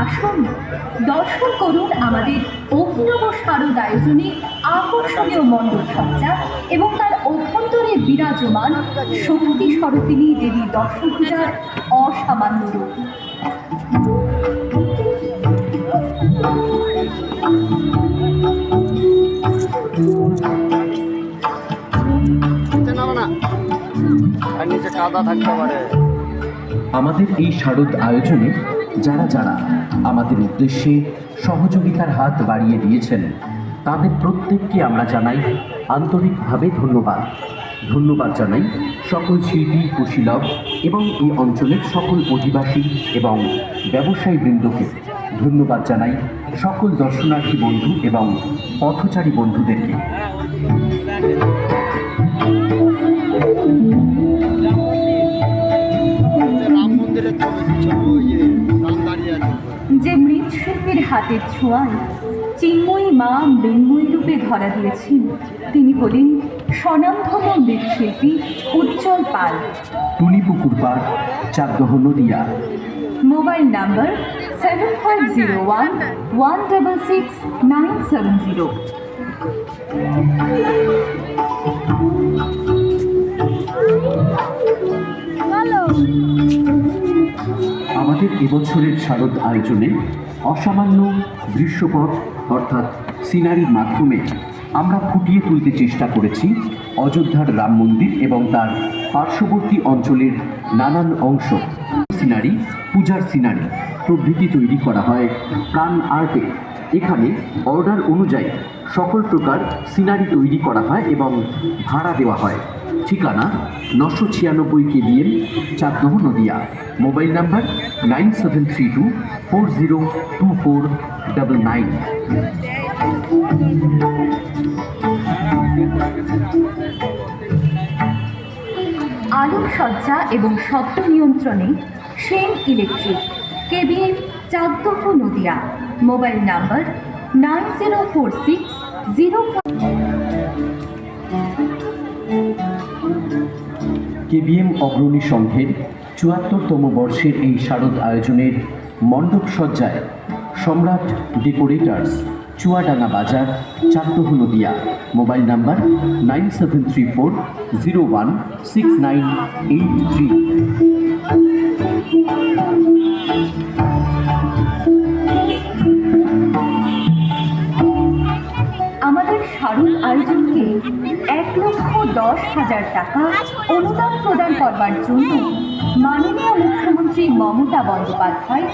আসুন দর্শন করুন আমাদের অভিনব শারদ আয়োজনে আকর্ষণীয় মণ্ডপসজ্জা এবং তার অভ্যন্তরে বিরাজমান শক্তি স্বরূপিণী দেবী দর্শন পূজার অসামান্য রূপ। আমাদের এই শারদ আয়োজনে যারা যারা আমাদের উদ্দেশ্যে সহযোগিতার হাত বাড়িয়ে দিয়েছেন তাদের প্রত্যেককে আমরা জানাই আন্তরিকভাবে ধন্যবাদ। ধন্যবাদ জানাই সকল শিল্পী, কুশীলব এবং এই অঞ্চলের সকল অধিবাসী এবং ব্যবসায়ী বৃন্দকে। ধন্যবাদ জানাই সকল দর্শনার্থী বন্ধু এবং পথচারী বন্ধুদেরকে। যে মৃৎশিল্পীর হাতের ছোঁয়ায় চিন্ময়ী মা মৃন্ময়ী রূপে ধরা দিয়েছেন তিনি হলেন স্বনামধন্য মৃৎশিল্পী উজ্জ্বল পাল, টুনিপুকুর পাড়, চাকদহ, নদিয়া। Mobile number 7501166970। আমাদের এবছরের শারদ আয়োজনে অসামান্য দৃশ্যপট অর্থাৎ সিনারির মাধ্যমে আমরা ফুটিয়ে তুলতে চেষ্টা করেছি অযোধ্যার রাম মন্দির এবং তার পার্শ্ববর্তী অঞ্চলের নানান অংশ। সিনারি, পূজার সিনারি প্রভৃতি তৈরি করা হয় প্রাণ আর্টে। এখানে অর্ডার অনুযায়ী সকল প্রকার সিনারি তৈরি করা হয় এবং ভাড়া দেওয়া হয়। ঠিকানা 996 KBM, Chakdah, Nadia. Mobile number 9732402499। আলোকসজ্জা এবং শব্দ নিয়ন্ত্রণে Sen electric, KBM, Chakdah, Nadia. Mobile number 904605। KBM অগ্রণী সংঘের ৭৪তম বর্ষের এই শারদ আয়োজনের মণ্ডপ সজ্জায় সম্রাট ডেকোরেটার্স, চুয়াডাঙ্গা বাজার, চাকদহ, নদিয়া। Mobile number 9734016983। আমাদের শারদ আয়োজনকে 1,10,000 টাকা অনুদান প্রদান করবার জন্য মাননীয় মুখ্যমন্ত্রী মমতা বন্দ্যোপাধ্যায়